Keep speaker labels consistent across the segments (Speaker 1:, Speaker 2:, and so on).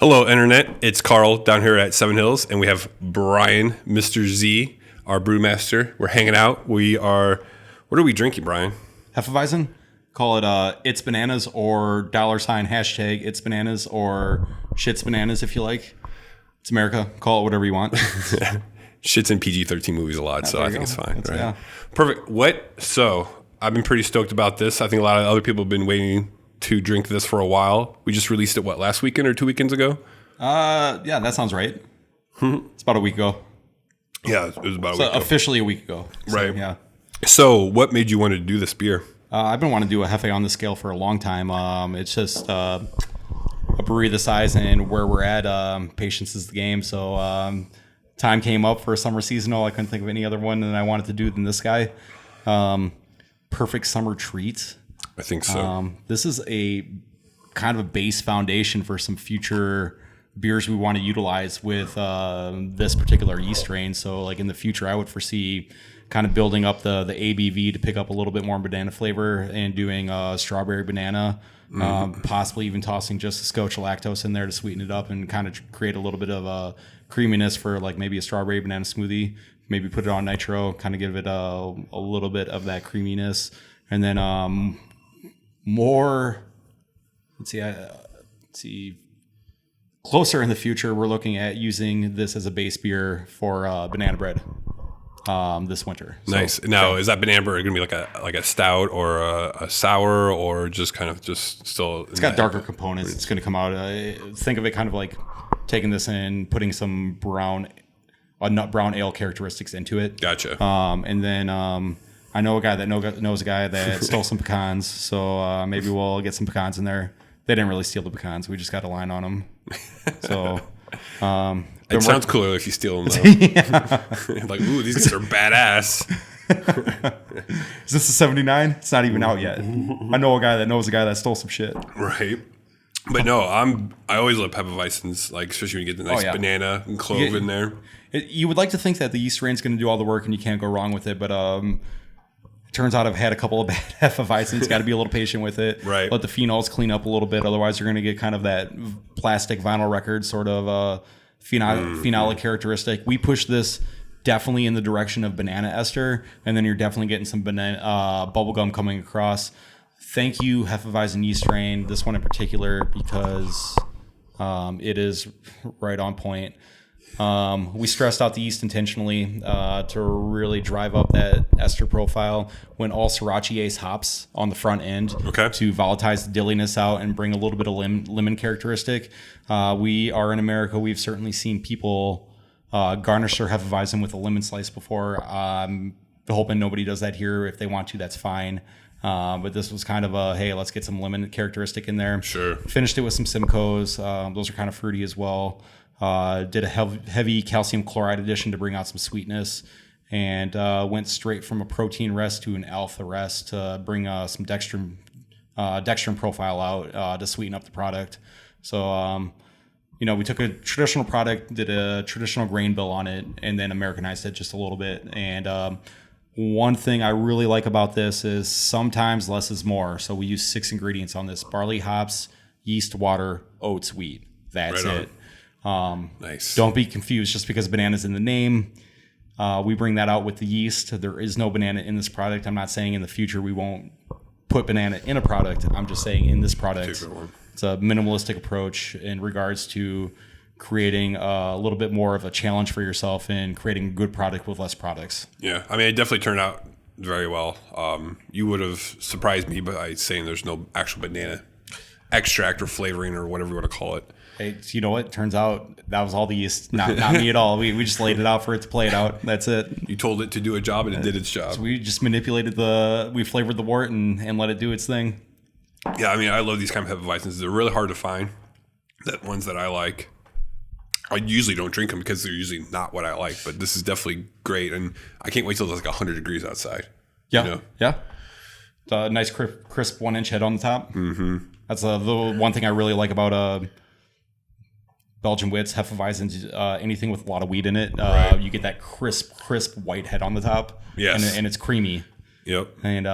Speaker 1: Hello, Internet. It's Carl down here at Seven Hills, and we have Brian, Mr. Z, our brewmaster. We're hanging out. What are we drinking, Brian?
Speaker 2: Hefeweizen. Call it It's Bananas or $ It's Bananas or Shit's Bananas if you like. It's America. Call it whatever you want.
Speaker 1: Shit's in PG-13 movies a lot, so I think it's fine. Right?
Speaker 2: Yeah.
Speaker 1: Perfect. So I've been pretty stoked about this. I think a lot of other people have been waiting to drink this for a while. We just released it, last weekend or 2 weekends ago?
Speaker 2: Yeah, that sounds right. It's about a week ago.
Speaker 1: Yeah, it was about a week ago.
Speaker 2: Officially a week ago. So,
Speaker 1: Right.
Speaker 2: Yeah.
Speaker 1: So what made you want to do this beer?
Speaker 2: I've been wanting to do a Hefe on the scale for a long time. It's just a brewery the size and where we're at. Patience is the game. So time came up for a summer seasonal. I couldn't think of any other one that I wanted to do than this guy. Perfect summer treat.
Speaker 1: I think so.
Speaker 2: This is a kind of a base foundation for some future beers we want to utilize with this particular yeast strain. So like in the future, I would foresee kind of building up the ABV to pick up a little bit more banana flavor and doing strawberry banana, possibly even tossing just a scotch of lactose in there to sweeten it up and kind of create a little bit of a creaminess for like maybe a strawberry banana smoothie. Maybe put it on nitro, kind of give it a little bit of that creaminess. And then let's see, closer in the future, we're looking at using this as a base beer for banana bread this winter.
Speaker 1: Nice. Now, is that banana bread going to be like a stout or a sour or just still?
Speaker 2: It's got darker components. It's going to come out. Think of it kind of like taking this and putting some nut brown ale characteristics into it.
Speaker 1: Gotcha.
Speaker 2: And then I know a guy that knows a guy that stole some pecans, so maybe we'll get some pecans in there. They didn't really steal the pecans; we just got a line on them. So
Speaker 1: it sounds cooler if you steal them, though. Like, ooh, these guys are badass.
Speaker 2: Is this a 79? It's not even out yet. I know a guy that knows a guy that stole some shit.
Speaker 1: Right. But no, I always love Hefeweizens, like especially when you get the nice banana and clove in there.
Speaker 2: You would like to think that the yeast strain's going to do all the work and you can't go wrong with it, but turns out I've had a couple of bad Hefeweizens. Got to be a little patient with it.
Speaker 1: Right.
Speaker 2: Let the phenols clean up a little bit. Otherwise, you're going to get kind of that plastic vinyl record sort of phenolic characteristic. We push this definitely in the direction of banana ester, and then you're definitely getting some banana bubblegum coming across. Thank you, Hefeweizen yeast strain, this one in particular, because it is right on point. We stressed out the yeast intentionally to really drive up that ester profile. Went all Sriracha Ace hops on the front end to volatilize the dilliness out and bring a little bit of lemon characteristic. We are in America. We've certainly seen people garnish their Hefeweizen with a lemon slice before. Hoping nobody does that here. If they want to, that's fine. But this was kind of hey, let's get some lemon characteristic in there.
Speaker 1: Sure.
Speaker 2: Finished it with some Simcoes. Those are kind of fruity as well. Did a heavy calcium chloride addition to bring out some sweetness, and went straight from a protein rest to an alpha rest to bring some dextrin profile out to sweeten up the product. So, we took a traditional product, did a traditional grain bill on it, and then Americanized it just a little bit. And one thing I really like about this is sometimes less is more. So we use 6 ingredients on this: barley, hops, yeast, water, oats, wheat. That's it.
Speaker 1: Nice.
Speaker 2: Don't be confused just because banana's in the name. We bring that out with the yeast. There is no banana in this product. I'm not saying in the future we won't put banana in a product. I'm just saying in this product, it's a minimalistic approach in regards to creating a little bit more of a challenge for yourself and creating a good product with less products.
Speaker 1: Yeah, I mean, it definitely turned out very well. You would have surprised me by saying there's no actual banana extract or flavoring or whatever you want to call it.
Speaker 2: Hey, you know what? Turns out that was all the yeast, not me at all. We just laid it out for it to play it out. That's it.
Speaker 1: You told it to do a job and it did its job.
Speaker 2: So we just manipulated we flavored the wort and let it do its thing.
Speaker 1: Yeah, I mean, I love these kind of Hefeweizens. They're really hard to find. That ones that I like. I usually don't drink them because they're usually not what I like, but this is definitely great. And I can't wait till it's like 100 degrees outside.
Speaker 2: Yeah. Yeah. It's a nice crisp 1-inch head on the top. Mm-hmm. That's the one thing I really like about Belgian Wits, Hefeweizens, anything with a lot of wheat in it. You get that crisp white head on the top.
Speaker 1: Yes.
Speaker 2: And it's creamy.
Speaker 1: Yep.
Speaker 2: And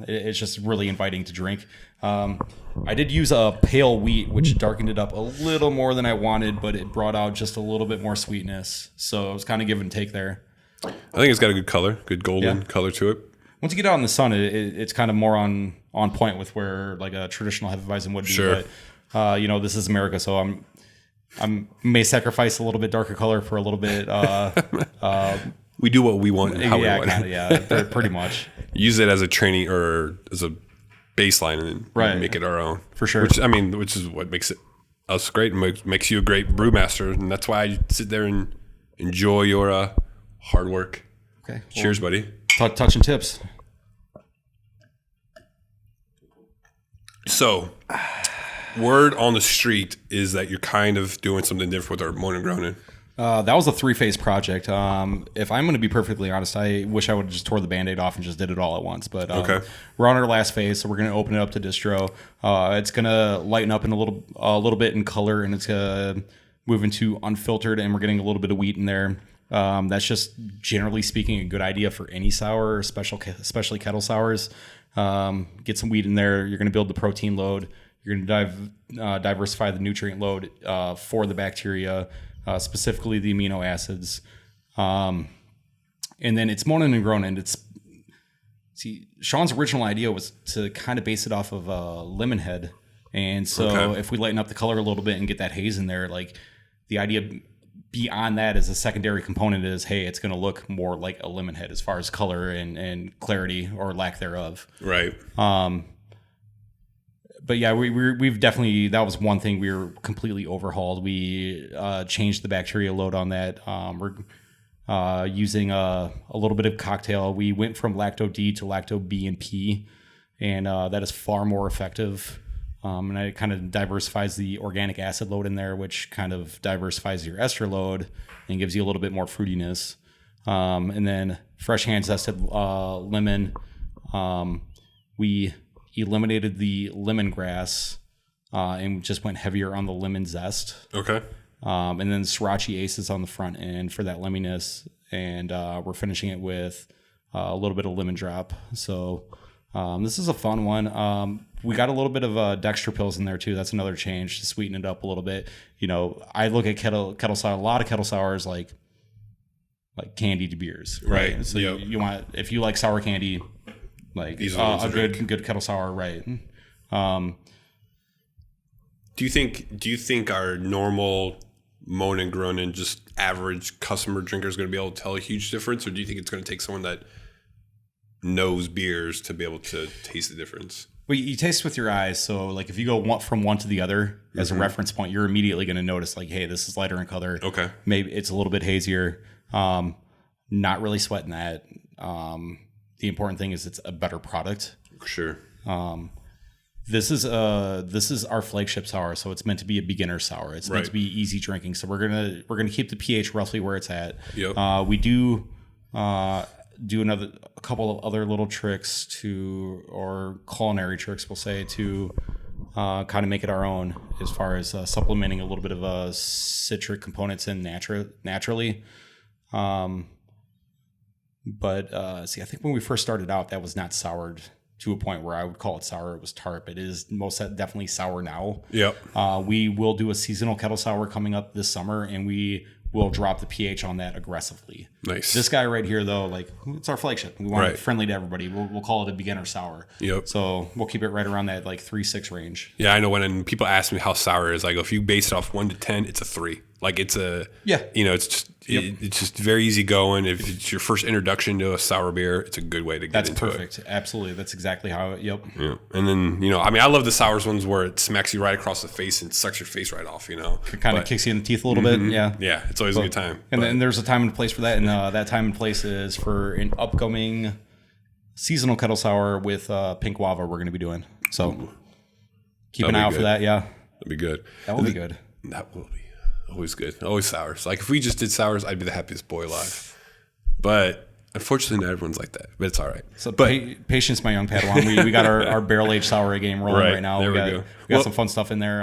Speaker 2: it's just really inviting to drink. I did use a pale wheat, which darkened it up a little more than I wanted, but it brought out just a little bit more sweetness. So it was kind of give and take there.
Speaker 1: I think it's got a good color, good golden color to it.
Speaker 2: Once you get out in the sun, it's kind of more on point with where like a traditional hefeweizen would be.
Speaker 1: Sure.
Speaker 2: But this is America, so I may sacrifice a little bit darker color for a little bit.
Speaker 1: We do what we want and how we want.
Speaker 2: Kinda, pretty much.
Speaker 1: Use it as a training or as a baseline and then make it our own.
Speaker 2: For sure.
Speaker 1: Which is what makes us great and makes you a great brewmaster. And that's why I sit there and enjoy your hard work.
Speaker 2: Okay.
Speaker 1: Cheers, buddy.
Speaker 2: Touching tips.
Speaker 1: So, word on the street is that you're kind of doing something different with our Moanin-N-Groanin.
Speaker 2: That was a 3-phase project. If I'm going to be perfectly honest, I wish I would have just tore the Band-Aid off and just did it all at once. But we're on our last phase, so we're going to open it up to distro. It's going to lighten up in a little bit in color, and it's going to move into unfiltered, and we're getting a little bit of wheat in there. That's just generally speaking a good idea for any sour, especially kettle sours. Get some wheat in there. You're going to build the protein load. You're going to diversify the nutrient load for the bacteria. Specifically the amino acids. And then it's Moanin-N-Groanin. Sean's original idea was to kind of base it off of lemon head. And so if we lighten up the color a little bit and get that haze in there, like the idea beyond that as a secondary component is, hey, it's going to look more like a lemon head as far as color and clarity or lack thereof.
Speaker 1: Right.
Speaker 2: But yeah, we've definitely, that was one thing we were completely overhauled. We changed the bacteria load on that. We're using a little bit of cocktail. We went from lacto D to lacto B and P, and that is far more effective. And it kind of diversifies the organic acid load in there, which kind of diversifies your ester load and gives you a little bit more fruitiness. And then fresh hand zested lemon. We eliminated the lemongrass and just went heavier on the lemon zest.
Speaker 1: Okay.
Speaker 2: And then Sriracha Aces on the front end for that lemoniness. And we're finishing it with a little bit of lemon drop. So this is a fun one. We got a little bit of dextro pills in there too. That's another change to sweeten it up a little bit. I look at kettle sour, a lot of kettle sours like candied beers, right? So you want, if you like sour candy, like a good kettle sour, right?
Speaker 1: Do you think our normal Moanin-N-Groanin, just average customer drinker, is going to be able to tell a huge difference, or do you think it's going to take someone that knows beers to be able to taste the difference?
Speaker 2: Well, you taste with your eyes. So like if you go from one to the other as a reference point, you're immediately going to notice like, hey, this is lighter in color. Okay. Maybe it's a little bit hazier. Not really sweating that. The important thing is it's a better product.
Speaker 1: Sure.
Speaker 2: This is our flagship sour, so it's meant to be a beginner sour. It's meant to be easy drinking. So we're gonna keep the pH roughly where it's at. Yep. We do a couple of other little tricks or culinary tricks, we'll say, to kind of make it our own as far as supplementing a little bit of citric components in naturally. But I think when we first started out, that was not soured to a point where I would call it sour. It was tart. It is most definitely sour now. Yep. We will do a seasonal kettle sour coming up this summer, and we will drop the pH on that aggressively. Nice. This guy right here, though, like, it's our flagship. We want it friendly to everybody. We'll call it a beginner sour. Yep. So we'll keep it right around that like 3-6 range.
Speaker 1: Yeah, I know when people ask me how sour it is, I go, if you base it off 1 to 10, it's a 3. Like it's it's just it's just very easy going. If it's your first introduction to a sour beer, it's a good way to get into it. That's
Speaker 2: perfect. Absolutely. That's exactly how it,
Speaker 1: Yeah. And then, I love the sours ones where it smacks you right across the face and sucks your face right off,
Speaker 2: It kind of kicks you in the teeth a little bit. Yeah.
Speaker 1: Yeah. It's always a good time.
Speaker 2: And then there's a time and place for that. And that time and place is for an upcoming seasonal kettle sour with pink guava we're going to be doing. So keep an eye out for that. Yeah.
Speaker 1: That'd be good.
Speaker 2: That will be good.
Speaker 1: That will be. Always good. Always sours. Like if we just did sours, I'd be the happiest boy alive. But unfortunately, not everyone's like that. But it's all right.
Speaker 2: So patience, my young Padawan. We got our barrel aged sour game rolling right now. We got some fun stuff in there.